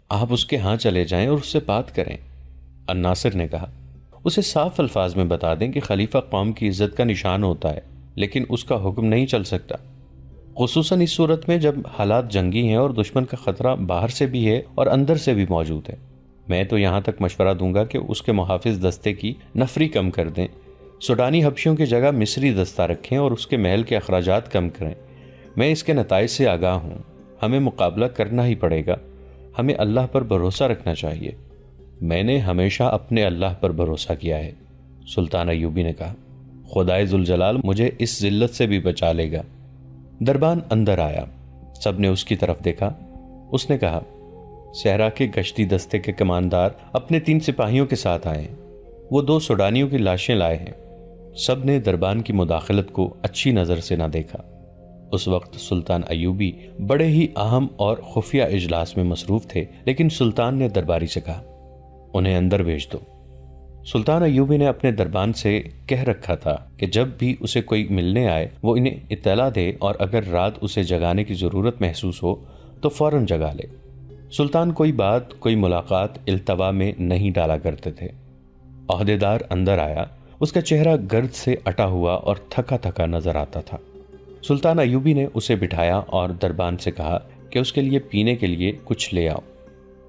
آپ اس کے ہاں چلے جائیں اور اس سے بات کریں۔ الناصر نے کہا، اسے صاف الفاظ میں بتا دیں کہ خلیفہ قوم کی عزت کا نشان ہوتا ہے، لیکن اس کا حکم نہیں چل سکتا، خصوصاً اس صورت میں جب حالات جنگی ہیں اور دشمن کا خطرہ باہر سے بھی ہے اور اندر سے بھی موجود ہے۔ میں تو یہاں تک مشورہ دوں گا کہ اس کے محافظ دستے کی نفری کم کر دیں، سوڈانی حبشیوں کی جگہ مصری دستہ رکھیں اور اس کے محل کے اخراجات کم کریں۔ میں اس کے نتائج سے آگاہ ہوں، ہمیں مقابلہ کرنا ہی پڑے گا، ہمیں اللہ پر بھروسہ رکھنا چاہیے۔ میں نے ہمیشہ اپنے اللہ پر بھروسہ کیا ہے، سلطان ایوبی نے کہا، خدائے ذوالجلال مجھے اس ذلت سے بھی بچا لے گا۔ دربان اندر آیا، سب نے اس کی طرف دیکھا۔ اس نے کہا، صحرا کے گشتی دستے کے کماندار اپنے 3 سپاہیوں کے ساتھ آئے ہیں، وہ 2 سوڈانیوں کی لاشیں لائے ہیں۔ سب نے دربان کی مداخلت کو اچھی نظر سے نہ دیکھا۔ اس وقت سلطان ایوبی بڑے ہی اہم اور خفیہ اجلاس میں مصروف تھے، لیکن سلطان نے درباری سے کہا، انہیں اندر بھیج دو۔ سلطان ایوبی نے اپنے دربان سے کہہ رکھا تھا کہ جب بھی اسے کوئی ملنے آئے وہ انہیں اطلاع دے، اور اگر رات اسے جگانے کی ضرورت محسوس ہو تو فوراً جگا لے۔ سلطان کوئی بات، کوئی ملاقات التوا میں نہیں ڈالا کرتے تھے۔ عہدیدار اندر آیا، اس کا چہرہ گرد سے اٹا ہوا اور تھکا تھکا نظر آتا تھا۔ سلطان ایوبی نے اسے بٹھایا اور دربان سے کہا کہ اس کے لیے پینے کے لیے کچھ لے آؤ۔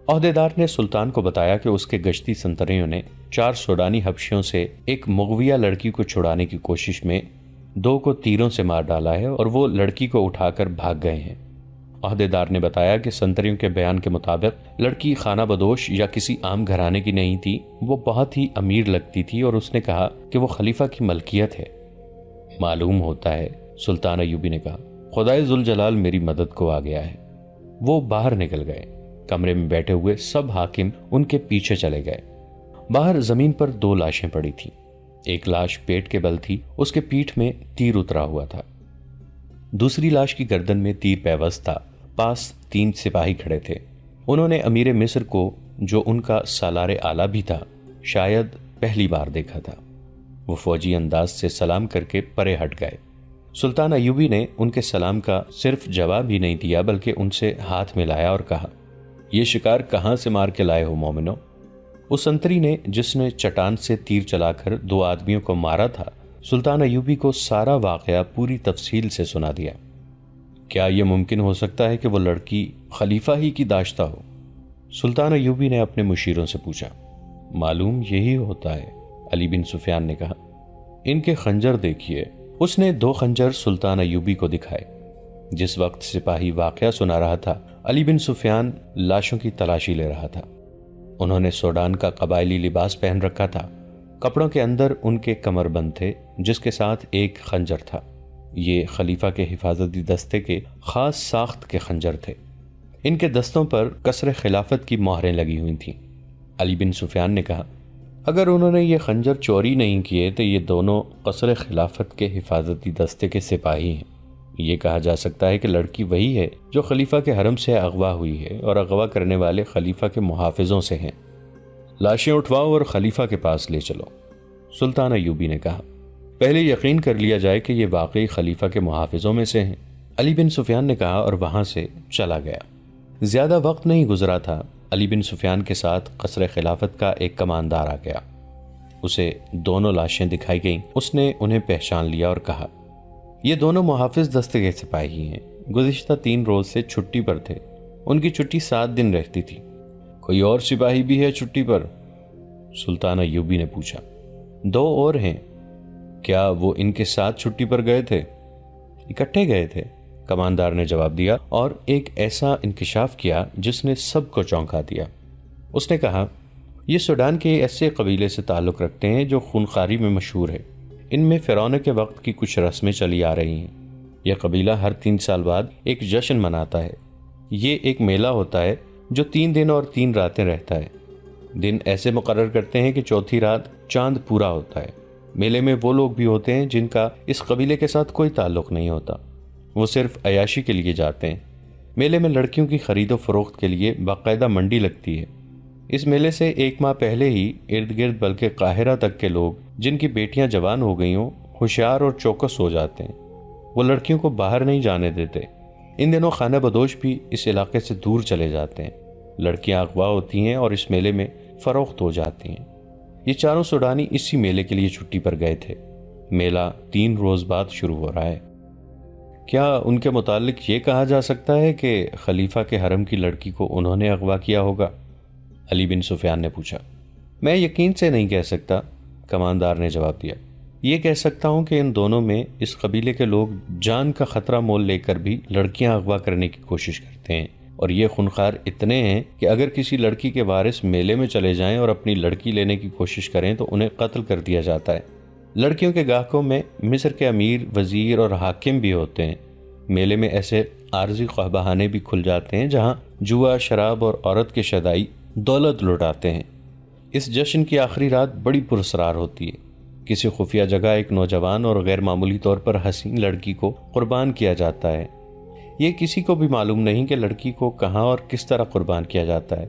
عہدیدار نے سلطان کو بتایا کہ اس کے گشتی سنتریوں نے 4 سوڈانی حبشیوں سے ایک مغویہ لڑکی کو چھڑانے کی کوشش میں 2 کو تیروں سے مار ڈالا ہے اور وہ لڑکی کو اٹھا کر بھاگ گئے ہیں۔ عہدیدار نے بتایا کہ سنتریوں کے بیان کے مطابق لڑکی خانہ بدوش یا کسی عام گھرانے کی نہیں تھی، وہ بہت ہی امیر لگتی تھی، اور اس نے کہا کہ وہ خلیفہ کی ملکیت ہے۔ معلوم ہوتا ہے، سلطان ایوبی نے کہا، خدائے ذوالجلال میری مدد کو آ گیا ہے۔ وہ باہر نکل گئے۔ کمرے میں بیٹھے ہوئے سب حاکم ان کے پیچھے چلے گئے۔ باہر زمین پر 2 لاشیں پڑی تھیں۔ ایک لاش پیٹ کے بل تھی، اس کے پیٹھ میں تیر اترا ہوا تھا۔ دوسری لاش کی گردن میں تیر پیوست تھا۔ پاس 3 سپاہی کھڑے تھے۔ انہوں نے امیر مصر کو، جو ان کا سالار اعلیٰ بھی تھا، شاید پہلی بار دیکھا تھا۔ وہ فوجی انداز سے سلام کر کے پرے ہٹ گئے۔ سلطان ایوبی نے ان کے سلام کا صرف جواب ہی نہیں دیا بلکہ ان سے ہاتھ ملایا اور کہا، یہ شکار کہاں سے مار کے لائے ہو مومنو؟ اس سنتری نے، جس نے چٹان سے تیر چلا کر 2 آدمیوں کو مارا تھا، سلطان ایوبی کو سارا واقعہ پوری تفصیل سے سنا دیا۔ کیا یہ ممکن ہو سکتا ہے کہ وہ لڑکی خلیفہ ہی کی داشتہ ہو؟ سلطان ایوبی نے اپنے مشیروں سے پوچھا۔ معلوم یہی ہوتا ہے، علی بن سفیان نے کہا۔ ان کے خنجر دیکھیے۔ اس نے 2 خنجر سلطان ایوبی کو دکھائے۔ جس وقت سپاہی واقعہ سنا رہا تھا، علی بن سفیان لاشوں کی تلاشی لے رہا تھا۔ انہوں نے سوڈان کا قبائلی لباس پہن رکھا تھا۔ کپڑوں کے اندر ان کے کمر بند تھے، جس کے ساتھ ایک خنجر تھا۔ یہ خلیفہ کے حفاظتی دستے کے خاص ساخت کے خنجر تھے۔ ان کے دستوں پر قصر خلافت کی مہریں لگی ہوئی تھیں۔ علی بن سفیان نے کہا، اگر انہوں نے یہ خنجر چوری نہیں کیے تو یہ دونوں قصر خلافت کے حفاظتی دستے کے سپاہی ہیں۔ یہ کہا جا سکتا ہے کہ لڑکی وہی ہے جو خلیفہ کے حرم سے اغوا ہوئی ہے، اور اغوا کرنے والے خلیفہ کے محافظوں سے ہیں۔ لاشیں اٹھواؤ اور خلیفہ کے پاس لے چلو، سلطان ایوبی نے کہا۔ پہلے یقین کر لیا جائے کہ یہ واقعی خلیفہ کے محافظوں میں سے ہیں، علی بن سفیان نے کہا، اور وہاں سے چلا گیا۔ زیادہ وقت نہیں گزرا تھا، علی بن سفیان کے ساتھ قصر خلافت کا ایک کماندار آ گیا۔ اسے دونوں لاشیں دکھائی گئیں۔ اس نے انہیں پہچان لیا اور کہا، یہ دونوں محافظ دستے کے سپاہی ہیں، گزشتہ 3 روز سے چھٹی پر تھے۔ ان کی چھٹی 7 دن رہتی تھی۔ کوئی اور سپاہی بھی ہے چھٹی پر؟ سلطان ایوبی نے پوچھا۔ 2 اور ہیں۔ کیا وہ ان کے ساتھ چھٹی پر گئے تھے؟ اکٹھے گئے تھے، کماندار نے جواب دیا، اور ایک ایسا انکشاف کیا جس نے سب کو چونکا دیا۔ اس نے کہا، یہ سوڈان کے ایسے قبیلے سے تعلق رکھتے ہیں جو خونخواری میں مشہور ہے۔ ان میں فرعون کے وقت کی کچھ رسمیں چلی آ رہی ہیں۔ یہ قبیلہ ہر 3 سال بعد ایک جشن مناتا ہے۔ یہ ایک میلہ ہوتا ہے جو 3 دن اور 3 راتیں رہتا ہے۔ دن ایسے مقرر کرتے ہیں کہ چوتھی رات چاند پورا ہوتا ہے۔ میلے میں وہ لوگ بھی ہوتے ہیں جن کا اس قبیلے کے ساتھ کوئی تعلق نہیں ہوتا، وہ صرف عیاشی کے لیے جاتے ہیں۔ میلے میں لڑکیوں کی خرید و فروخت کے لیے باقاعدہ منڈی لگتی ہے۔ اس میلے سے 1 ماہ پہلے ہی ارد گرد بلکہ قاہرہ تک کے لوگ جن کی بیٹیاں جوان ہو گئی ہوں ہوشیار اور چوکس ہو جاتے ہیں۔ وہ لڑکیوں کو باہر نہیں جانے دیتے۔ ان دنوں خانہ بدوش بھی اس علاقے سے دور چلے جاتے ہیں۔ لڑکیاں اغوا ہوتی ہیں اور اس میلے میں فروخت ہو جاتی ہیں۔ یہ چاروں سوڈانی اسی میلے کے لیے چھٹی پر گئے تھے۔ میلہ 3 روز بعد شروع ہو رہا ہے۔ کیا ان کے متعلق یہ کہا جا سکتا ہے کہ خلیفہ کے حرم کی لڑکی کو انہوں نے اغوا کیا ہوگا؟ علی بن سفیان نے پوچھا۔ میں یقین سے نہیں کہہ سکتا، کماندار نے جواب دیا۔ یہ کہہ سکتا ہوں کہ ان دونوں میں اس قبیلے کے لوگ جان کا خطرہ مول لے کر بھی لڑکیاں اغوا کرنے کی کوشش کرتے ہیں، اور یہ خونخوار اتنے ہیں کہ اگر کسی لڑکی کے وارث میلے میں چلے جائیں اور اپنی لڑکی لینے کی کوشش کریں تو انہیں قتل کر دیا جاتا ہے۔ لڑکیوں کے گاہکوں میں مصر کے امیر، وزیر اور حاکم بھی ہوتے ہیں۔ میلے میں ایسے عارضی بہانے بھی کھل جاتے ہیں جہاں جوا، شراب اور عورت کے شدائی دولت لٹاتے ہیں۔ اس جشن کی آخری رات بڑی پراسرار ہوتی ہے۔ کسی خفیہ جگہ ایک نوجوان اور غیر معمولی طور پر حسین لڑکی کو قربان کیا جاتا ہے۔ یہ کسی کو بھی معلوم نہیں کہ لڑکی کو کہاں اور کس طرح قربان کیا جاتا ہے۔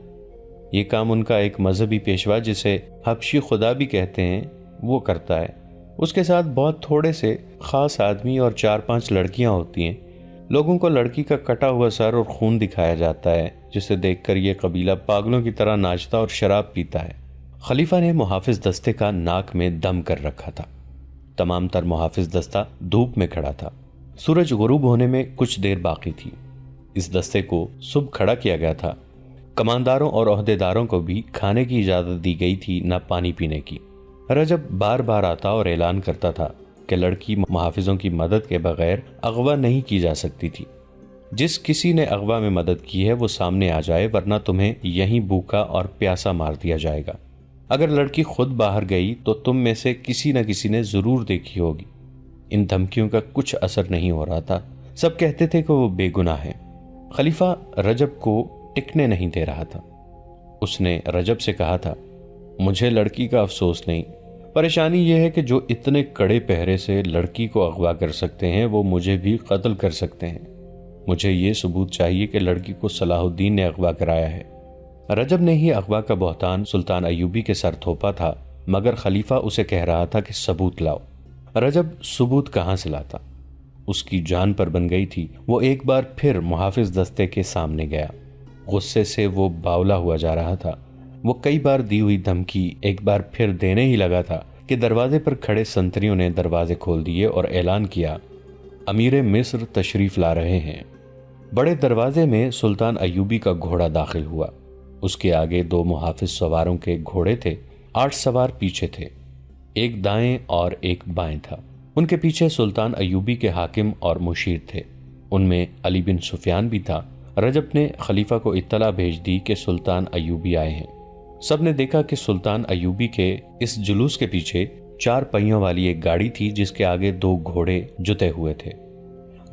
یہ کام ان کا ایک مذہبی پیشوا، جسے حبشی خدا بھی کہتے ہیں، وہ کرتا ہے۔ اس کے ساتھ بہت تھوڑے سے خاص آدمی اور 4-5 لڑکیاں ہوتی ہیں۔ لوگوں کو لڑکی کا کٹا ہوا سر اور خون دکھایا جاتا ہے، جسے دیکھ کر یہ قبیلہ پاگلوں کی طرح ناچتا اور شراب پیتا ہے۔ خلیفہ نے محافظ دستے کا ناک میں دم کر رکھا تھا۔ تمام تر محافظ دستہ دھوپ میں کھڑا تھا۔ سورج غروب ہونے میں کچھ دیر باقی تھی۔ اس دستے کو صبح کھڑا کیا گیا تھا۔ کمانداروں اور عہدیداروں کو بھی کھانے کی اجازت دی گئی تھی، نہ پانی پینے کی۔ رجب بار بار آتا اور اعلان کرتا تھا کہ لڑکی محافظوں کی مدد کے بغیر اغوا نہیں کی جا سکتی تھی۔ جس کسی نے اغوا میں مدد کی ہے وہ سامنے آ جائے، ورنہ تمہیں یہیں بھوکا اور پیاسا مار دیا جائے گا۔ اگر لڑکی خود باہر گئی تو تم میں سے کسی نہ کسی نے ضرور دیکھی ہوگی۔ ان دھمکیوں کا کچھ اثر نہیں ہو رہا تھا۔ سب کہتے تھے کہ وہ بے گناہ ہے۔ خلیفہ رجب کو ٹکنے نہیں دے رہا تھا۔ اس نے رجب سے کہا تھا، مجھے لڑکی کا افسوس نہیں، پریشانی یہ ہے کہ جو اتنے کڑے پہرے سے لڑکی کو اغوا کر سکتے ہیں وہ مجھے بھی قتل کر سکتے ہیں۔ مجھے یہ ثبوت چاہیے کہ لڑکی کو صلاح الدین نے اغوا کرایا ہے۔ رجب نے ہی اغوا کا بہتان سلطان ایوبی کے سر تھوپا تھا، مگر خلیفہ اسے کہہ رہا تھا کہ ثبوت لاؤ۔ رجب ثبوت کہاں سے لاتا؟ اس کی جان پر بن گئی تھی۔ وہ ایک بار پھر محافظ دستے کے سامنے گیا۔ غصے سے وہ باولا ہوا جا رہا تھا۔ وہ کئی بار دی ہوئی دھمکی ایک بار پھر دینے ہی لگا تھا کہ دروازے پر کھڑے سنتریوں نے دروازے کھول دیے اور اعلان کیا، امیر مصر تشریف لا رہے ہیں۔ بڑے دروازے میں سلطان ایوبی کا گھوڑا داخل ہوا۔ اس کے آگے 2 محافظ سواروں کے گھوڑے تھے، 8 سوار پیچھے تھے، ایک دائیں اور ایک بائیں تھا۔ ان کے پیچھے سلطان ایوبی کے حاکم اور مشیر تھے، ان میں علی بن سفیان بھی تھا۔ رجب نے خلیفہ کو اطلاع بھیج دی کہ سلطان ایوبی آئے ہیں۔ سب نے دیکھا کہ سلطان ایوبی کے اس جلوس کے پیچھے 4 پہیوں والی ایک گاڑی تھی جس کے آگے 2 گھوڑے جتے ہوئے تھے۔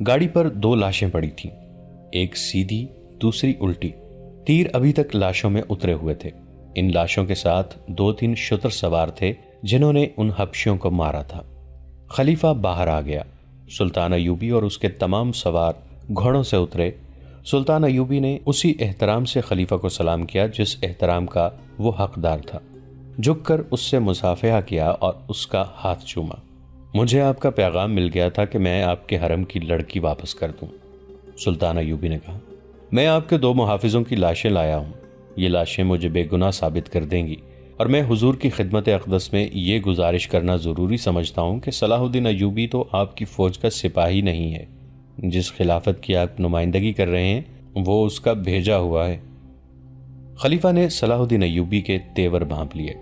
گاڑی پر 2 لاشیں پڑی تھیں، ایک سیدھی، دوسری الٹی۔ تیر ابھی تک لاشوں میں اترے ہوئے تھے۔ ان لاشوں کے ساتھ 2-3 شتر سوار تھے جنہوں نے ان حبشیوں کو مارا تھا۔ خلیفہ باہر آ گیا۔ سلطان ایوبی اور اس کے تمام سوار گھوڑوں سے اترے۔ سلطان ایوبی نے اسی احترام سے خلیفہ کو سلام کیا جس احترام کا وہ حقدار تھا۔ جھک کر اس سے مصافحہ کیا اور اس کا ہاتھ چوما۔ مجھے آپ کا پیغام مل گیا تھا کہ میں آپ کے حرم کی لڑکی واپس کر دوں، سلطان ایوبی نے کہا۔ میں آپ کے 2 محافظوں کی لاشیں لایا ہوں۔ یہ لاشیں مجھے بے گناہ ثابت کر دیں گی، اور میں حضور کی خدمت اقدس میں یہ گزارش کرنا ضروری سمجھتا ہوں کہ صلاح الدین ایوبی تو آپ کی فوج کا سپاہی نہیں ہے۔ جس خلافت کی آپ نمائندگی کر رہے ہیں وہ اس کا بھیجا ہوا ہے۔ خلیفہ نے صلاح الدین ایوبی کے تیور بھانپ لیے۔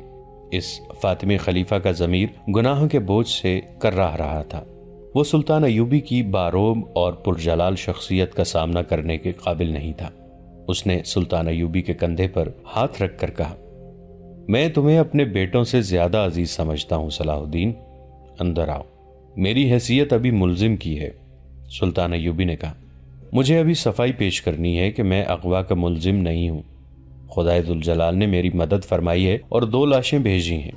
اس فاطمی خلیفہ کا ضمیر گناہوں کے بوجھ سے کرراہ رہا تھا۔ وہ سلطان ایوبی کی باروب اور پرجلال شخصیت کا سامنا کرنے کے قابل نہیں تھا۔ اس نے سلطان ایوبی کے کندھے پر ہاتھ رکھ کر کہا، میں تمہیں اپنے بیٹوں سے زیادہ عزیز سمجھتا ہوں صلاح الدین، اندر آؤ، میری حیثیت ابھی ملزم کی ہے۔ سلطان ایوبی نے کہا، مجھے ابھی صفائی پیش کرنی ہے کہ میں اغوا کا ملزم نہیں ہوں۔ خدائے ذوالجلال نے میری مدد فرمائی ہے اور 2 لاشیں بھیجی ہیں۔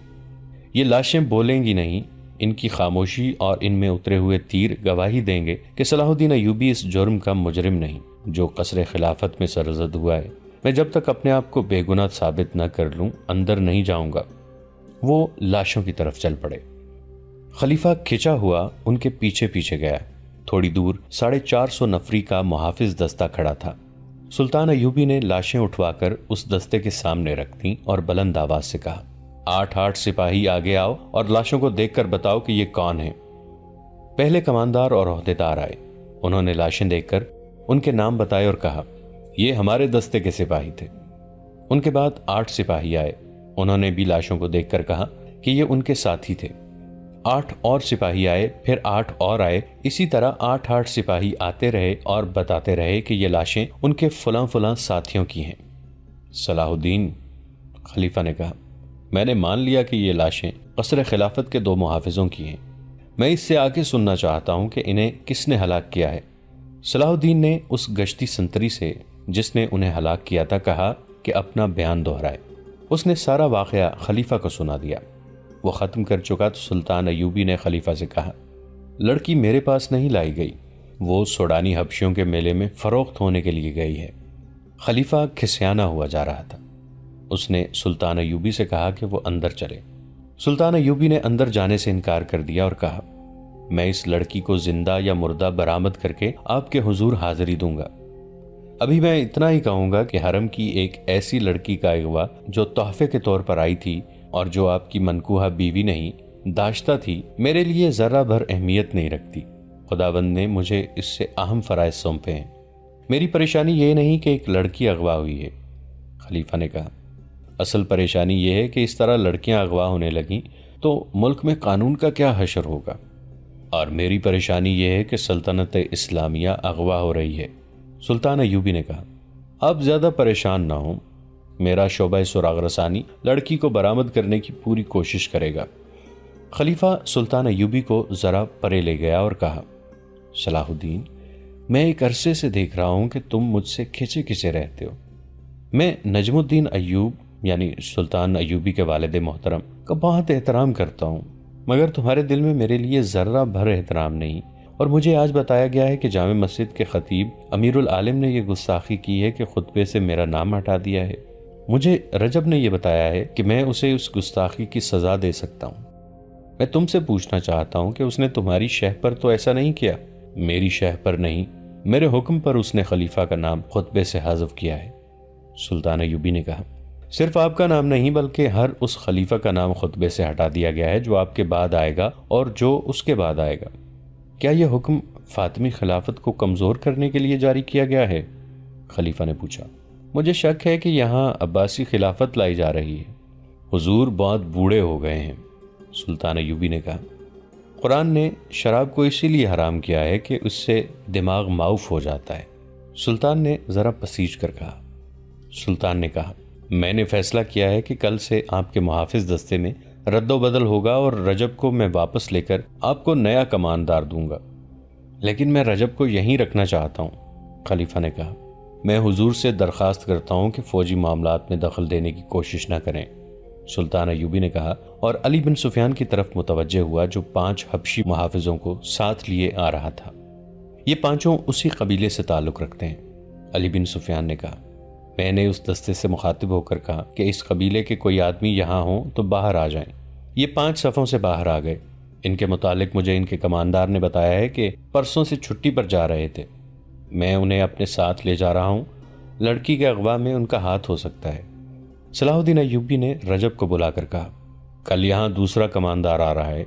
یہ لاشیں بولیں گی نہیں، ان کی خاموشی اور ان میں اترے ہوئے تیر گواہی دیں گے کہ صلاح الدین ایوبی اس جرم کا مجرم نہیں جو قصر خلافت میں سرزد ہوا ہے۔ میں جب تک اپنے آپ کو بے گناہ ثابت نہ کر لوں اندر نہیں جاؤں گا۔ وہ لاشوں کی طرف چل پڑے۔ خلیفہ کھچا ہوا ان کے پیچھے پیچھے گیا۔ تھوڑی دور 450 نفری کا محافظ دستہ کھڑا تھا۔ سلطان ایوبی نے لاشیں اٹھوا کر اس دستے کے سامنے رکھ دیں اور بلند آواز سے کہا، 8 سپاہی آگے آؤ اور لاشوں کو دیکھ کر بتاؤ کہ یہ کون ہیں۔ پہلے کماندار اور عہدیدار آئے۔ انہوں نے لاشیں دیکھ کر ان کے نام بتائے اور کہا، یہ ہمارے دستے کے سپاہی تھے۔ ان کے بعد 8 سپاہی آئے۔ انہوں نے بھی لاشوں کو دیکھ کر کہا کہ یہ ان کے ساتھی تھے۔ 8 اور سپاہی آئے، پھر 8 اور آئے، اسی طرح 8 سپاہی آتے رہے اور بتاتے رہے کہ یہ لاشیں ان کے فلاں فلاں ساتھیوں کی ہیں۔ صلاح الدین، خلیفہ نے کہا، میں نے مان لیا کہ یہ لاشیں قصر خلافت کے 2 محافظوں کی ہیں۔ میں اس سے آگے سننا چاہتا ہوں کہ انہیں کس نے ہلاک کیا ہے۔ صلاح الدین نے اس گشتی سنتری سے جس نے انہیں ہلاک کیا تھا کہا کہ اپنا بیان دہرائے۔ اس نے سارا واقعہ خلیفہ کو سنا دیا۔ وہ ختم کر چکا تو سلطان ایوبی نے خلیفہ سے کہا، لڑکی میرے پاس نہیں لائی گئی، وہ سوڈانی حبشیوں کے میلے میں فروخت ہونے کے لیے گئی ہے۔ خلیفہ کھسیانا ہوا جا رہا تھا۔ اس نے سلطان ایوبی سے کہا کہ وہ اندر چلے۔ سلطان ایوبی نے اندر جانے سے انکار کر دیا اور کہا، میں اس لڑکی کو زندہ یا مردہ برآمد کر کے آپ کے حضور حاضری دوں گا۔ ابھی میں اتنا ہی کہوں گا کہ حرم کی ایک ایسی لڑکی کا اغوا جو تحفے کے طور پر آئی تھی اور جو آپ کی منکوحہ بیوی نہیں داشتہ تھی، میرے لیے ذرہ بھر اہمیت نہیں رکھتی۔ خداوند نے مجھے اس سے اہم فرائض سونپے ہیں۔ میری پریشانی یہ نہیں کہ ایک لڑکی اغوا ہوئی ہے۔ خلیفہ نے کہا، اصل پریشانی یہ ہے کہ اس طرح لڑکیاں اغوا ہونے لگیں تو ملک میں قانون کا کیا حشر ہوگا، اور میری پریشانی یہ ہے کہ سلطنت اسلامیہ اغوا ہو رہی ہے۔ سلطان ایوبی نے کہا، آپ زیادہ پریشان نہ ہوں، میرا شعبہ سراغ رسانی لڑکی کو برآمد کرنے کی پوری کوشش کرے گا۔ خلیفہ سلطان ایوبی کو ذرا پرے لے گیا اور کہا، صلاح الدین، میں ایک عرصے سے دیکھ رہا ہوں کہ تم مجھ سے کھچے کھچے رہتے ہو۔ میں نجم الدین ایوب یعنی سلطان ایوبی کے والد محترم کا بہت احترام کرتا ہوں، مگر تمہارے دل میں میرے لیے ذرہ بھر احترام نہیں، اور مجھے آج بتایا گیا ہے کہ جامع مسجد کے خطیب امیر العالم نے یہ گستاخی کی ہے کہ خطبے سے میرا نام ہٹا دیا ہے۔ مجھے رجب نے یہ بتایا ہے کہ میں اسے اس گستاخی کی سزا دے سکتا ہوں۔ میں تم سے پوچھنا چاہتا ہوں کہ اس نے تمہاری شہ پر تو ایسا نہیں کیا؟ میری شہ پر نہیں، میرے حکم پر اس نے خلیفہ کا نام خطبے سے حذف کیا ہے۔ سلطان ایوبی نے کہا، صرف آپ کا نام نہیں بلکہ ہر اس خلیفہ کا نام خطبے سے ہٹا دیا گیا ہے جو آپ کے بعد آئے گا اور جو اس کے بعد آئے گا۔ کیا یہ حکم فاطمی خلافت کو کمزور کرنے کے لیے جاری کیا گیا ہے؟ خلیفہ نے پوچھا، مجھے شک ہے کہ یہاں عباسی خلافت لائی جا رہی ہے۔ حضور بہت بوڑھے ہو گئے ہیں۔ سلطان ایوبی نے کہا، قرآن نے شراب کو اسی لیے حرام کیا ہے کہ اس سے دماغ معاف ہو جاتا ہے۔ سلطان نے ذرا پسیج کر کہا۔ سلطان نے کہا، میں نے فیصلہ کیا ہے کہ کل سے آپ کے محافظ دستے میں رد و بدل ہوگا اور رجب کو میں واپس لے کر آپ کو نیا کماندار دوں گا، لیکن میں رجب کو یہیں رکھنا چاہتا ہوں۔ خلیفہ نے کہا، میں حضور سے درخواست کرتا ہوں کہ فوجی معاملات میں دخل دینے کی کوشش نہ کریں۔ سلطان ایوبی نے کہا اور علی بن سفیان کی طرف متوجہ ہوا جو 5 حبشی محافظوں کو ساتھ لیے آ رہا تھا۔ یہ 5 اسی قبیلے سے تعلق رکھتے ہیں۔ علی بن سفیان نے کہا، میں نے اس دستے سے مخاطب ہو کر کہا کہ اس قبیلے کے کوئی آدمی یہاں ہوں تو باہر آ جائیں۔ یہ 5 صفوں سے باہر آ گئے۔ ان کے متعلق مجھے ان کے کماندار نے بتایا ہے کہ پرسوں سے چھٹی پر جا رہے تھے۔ میں انہیں اپنے ساتھ لے جا رہا ہوں، لڑکی کے اغوا میں ان کا ہاتھ ہو سکتا ہے۔ صلاح الدین ایوبی نے رجب کو بلا کر کہا، کل یہاں دوسرا کماندار آ رہا ہے،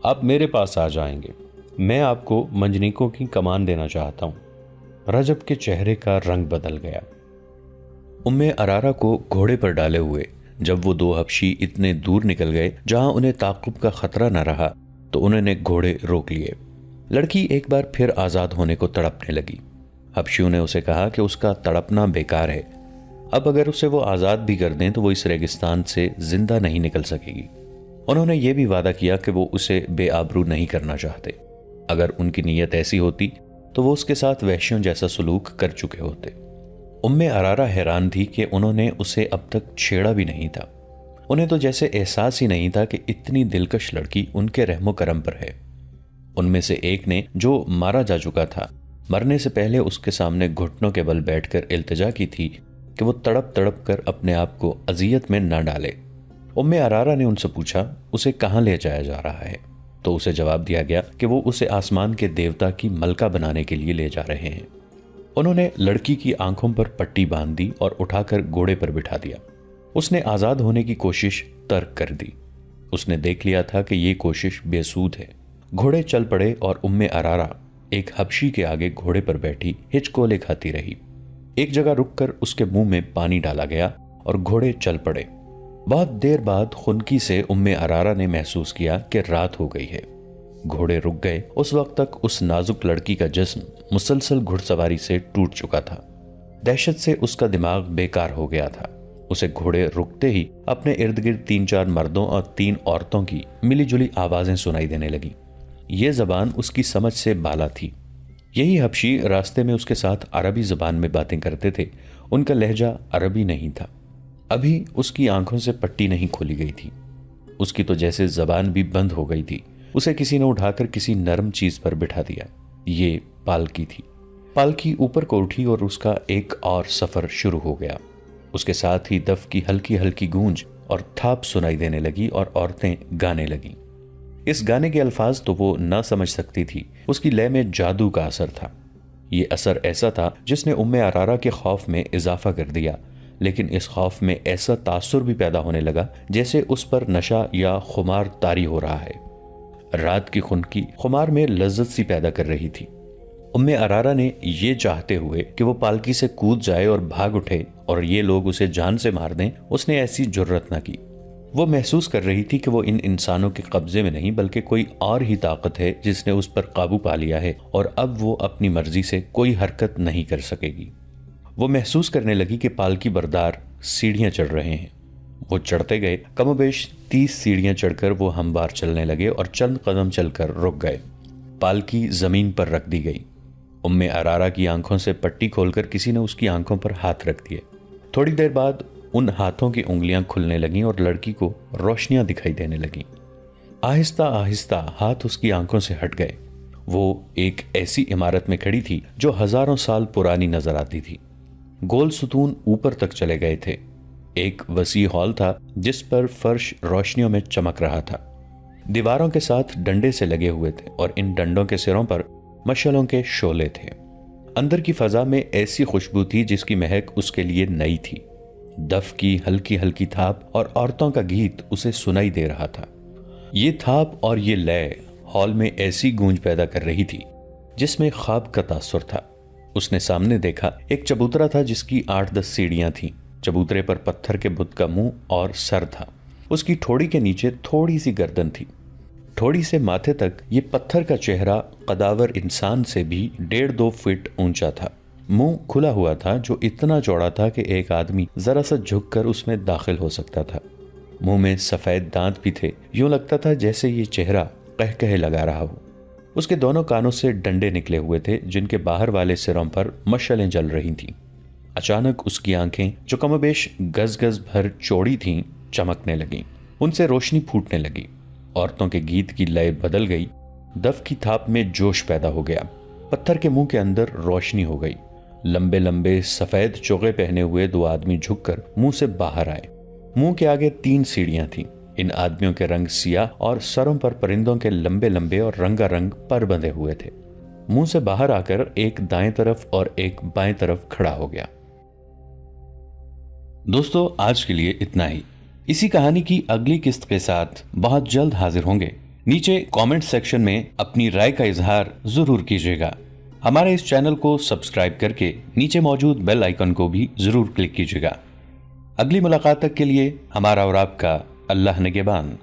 آپ میرے پاس آ جائیں گے، میں آپ کو منجنیکوں کی کمان دینا چاہتا ہوں۔ رجب کے چہرے کا رنگ بدل گیا۔ ارارا کو گھوڑے پر ڈالے ہوئے جب وہ 2 حبشی اتنے دور نکل گئے جہاں انہیں تعقب کا خطرہ نہ رہا تو انہوں نے گھوڑے روک لیے۔ لڑکی ایک بار پھر آزاد ہونے کو تڑپنے لگی۔ حبشیوں نے اسے کہا کہ اس کا تڑپنا بیکار ہے، اب اگر اسے وہ آزاد بھی کر دیں تو وہ اس ریگستان سے زندہ نہیں نکل سکے گی۔ انہوں نے یہ بھی وعدہ کیا کہ وہ اسے بے آبرو نہیں کرنا چاہتے۔ اگر ان کی نیت ایسی ہوتی تو وہ اس کے ساتھ وحشیوں جیسا سلوک کر چکے ہوتے۔ ارارا حیران تھی کہ انہوں نے اسے اب تک چھیڑا بھی نہیں تھا۔ انہیں تو جیسے احساس ہی نہیں تھا کہ اتنی دلکش لڑکی ان کے رحم و کرم پر ہے۔ ان میں سے ایک نے، جو مارا جا چکا تھا، مرنے سے پہلے اس کے سامنے گھٹنوں کے بل بیٹھ کر التجا کی تھی کہ وہ تڑپ تڑپ کر اپنے آپ کو اذیت میں نہ ڈالے۔ ارارا نے ان سے پوچھا اسے کہاں لے جایا جا رہا ہے، تو اسے جواب دیا گیا کہ وہ اسے آسمان کے دیوتا کی ملکہ بنانے کے لیے لے جا رہے ہیں۔ انہوں نے لڑکی کی آنکھوں پر پٹی باندھ دی اور اٹھا کر گھوڑے پر بٹھا دیا۔ اس نے آزاد ہونے کی کوشش ترک کر دی۔ اس نے دیکھ لیا تھا کہ یہ کوشش بے سود ہے۔ گھوڑے چل پڑے اور ارارا ایک حبشی کے آگے گھوڑے پر بیٹھی ہچکولے کھاتی رہی۔ ایک جگہ رک کر اس کے منہ میں پانی ڈالا گیا اور گھوڑے چل پڑے۔ بہت دیر بعد خنکی سے ارارا نے محسوس کیا کہ رات ہو گئی ہے۔ گھوڑے رک گئے۔ اس وقت تک اس نازک لڑکی کا جسم مسلسل گھڑ سواری سے ٹوٹ چکا تھا۔ دہشت سے اس کا دماغ بیکار ہو گیا تھا۔ اسے گھوڑے رکتے ہی اپنے ارد گرد 3-4 مردوں اور 3 عورتوں کی ملی جلی آوازیں سنائی دینے لگیں۔ یہ زبان اس کی سمجھ سے بالا تھی۔ یہی حبشی راستے میں اس کے ساتھ عربی زبان میں باتیں کرتے تھے۔ ان کا لہجہ عربی نہیں تھا۔ ابھی اس کی آنکھوں سے پٹی نہیں کھولی گئی تھی۔ اس کی تو جیسے زبان بھی بند ہو گئی تھی۔ اسے کسی نے اٹھا کر کسی نرم چیز پر بٹھا دیا۔ یہ پالکی تھی۔ پالکی اوپر کو اٹھی اور اس کا ایک اور سفر شروع ہو گیا۔ اس کے ساتھ ہی دف کی ہلکی ہلکی گونج اور تھاپ سنائی دینے لگی اور عورتیں گانے لگیں۔ اس گانے کے الفاظ تو وہ نہ سمجھ سکتی تھی۔ اس کی لے میں جادو کا اثر تھا۔ یہ اثر ایسا تھا جس نے ارارا کے خوف میں اضافہ کر دیا، لیکن اس خوف میں ایسا تاثر بھی پیدا ہونے لگا جیسے اس پر نشہ یا خمار طاری ہو رہا ہے۔ رات کی خنکی خمار میں لذت سی پیدا کر رہی تھی۔ ارارا نے یہ چاہتے ہوئے کہ وہ پالکی سے کود جائے اور بھاگ اٹھے اور یہ لوگ اسے جان سے مار دیں، اس نے ایسی جرت نہ کی۔ وہ محسوس کر رہی تھی کہ وہ ان انسانوں کے قبضے میں نہیں بلکہ کوئی اور ہی طاقت ہے جس نے اس پر قابو پا لیا ہے اور اب وہ اپنی مرضی سے کوئی حرکت نہیں کر سکے گی۔ وہ محسوس کرنے لگی کہ پالکی بردار سیڑھیاں چڑھ رہے ہیں۔ وہ چڑھتے گئے۔ کم و بیش 30 سیڑھیاں چڑھ کر وہ ہموار چلنے لگے اور چند قدم چل کر رک گئے۔ پالکی زمین پر رکھ دی گئی۔ ارارا کی آنکھوں سے پٹی کھول کر کسی نے اس کی آنکھوں پر ہاتھ رکھ دیے۔ تھوڑی دیر بعد ان ہاتھوں کی انگلیاں کھلنے لگیں اور لڑکی کو روشنیاں دکھائی دینے لگیں۔ آہستہ آہستہ ہاتھ اس کی آنکھوں سے ہٹ گئے۔ وہ ایک ایسی عمارت میں کھڑی تھی جو ہزاروں سال پرانی نظر آتی تھی۔ گول ستون اوپر تک چلے گئے تھے۔ ایک وسیع ہال تھا جس پر فرش روشنیوں میں چمک رہا تھا۔ دیواروں کے ساتھ ڈنڈے سے لگے ہوئے تھے اور ان ڈنڈوں کے سروں پر مشعلوں کے شعلے تھے۔ اندر کی فضا میں ایسی خوشبو تھی جس کی مہک اس کے لیے نئی تھی۔ دف کی ہلکی ہلکی تھاپ اور عورتوں کا گیت اسے سنائی دے رہا تھا۔ یہ تھاپ اور یہ لے ہال میں ایسی گونج پیدا کر رہی تھی جس میں خواب کا تاثر تھا۔ اس نے سامنے دیکھا ایک چبوترا تھا جس کی 8-10 سیڑھیاں تھیں۔ چبوترے پر پتھر کے بت کا منہ اور سر تھا۔ اس کی ٹھوڑی کے نیچے تھوڑی سی گردن تھی۔ ٹھوڑی سے ماتھے تک یہ پتھر کا چہرہ قداور انسان سے بھی 1.5-2 فٹ اونچا تھا۔ منہ کھلا ہوا تھا جو اتنا چوڑا تھا کہ ایک آدمی ذرا سا جھک کر اس میں داخل ہو سکتا تھا۔ منہ میں سفید دانت بھی تھے۔ یوں لگتا تھا جیسے یہ چہرہ قہقہے لگا رہا ہو۔ اس کے دونوں کانوں سے ڈنڈے نکلے ہوئے تھے جن کے باہر والے سروں پر مشعلیں جل رہی تھیں۔ اچانک اس کی آنکھیں جو کم و بیش گز گز بھر چوڑی تھیں چمکنے لگیں۔ ان سے روشنی پھوٹنے لگی۔ عورتوں کے گیت کی لے بدل گئی۔ دف کی تھاپ میں جوش پیدا ہو گیا۔ پتھر کے منہ کے اندر روشنی ہو گئی۔ لمبے لمبے سفید چوغے پہنے ہوئے 2 آدمی جھک کر منہ سے باہر آئے۔ منہ کے آگے 3 سیڑھیاں تھیں۔ ان آدمیوں کے رنگ سیاہ اور سروں پر پرندوں کے لمبے لمبے اور رنگا رنگ پر بندھے ہوئے تھے۔ منہ سے باہر آ کر ایک دائیں طرف اور ایک بائیں طرف کھڑا ہو گیا۔ دوستو، آج کے لیے اتنا ہی۔ اسی کہانی کی اگلی قسط کے ساتھ بہت جلد حاضر ہوں گے۔ نیچے کامنٹ سیکشن میں اپنی رائے کا اظہار ضرور کیجیے گا۔ ہمارے اس چینل کو سبسکرائب کر کے نیچے موجود بیل آئیکن کو بھی ضرور کلک کیجیے گا۔ اگلی ملاقات تک کے لیے ہمارا اور آپ کا اللہ نگہبان۔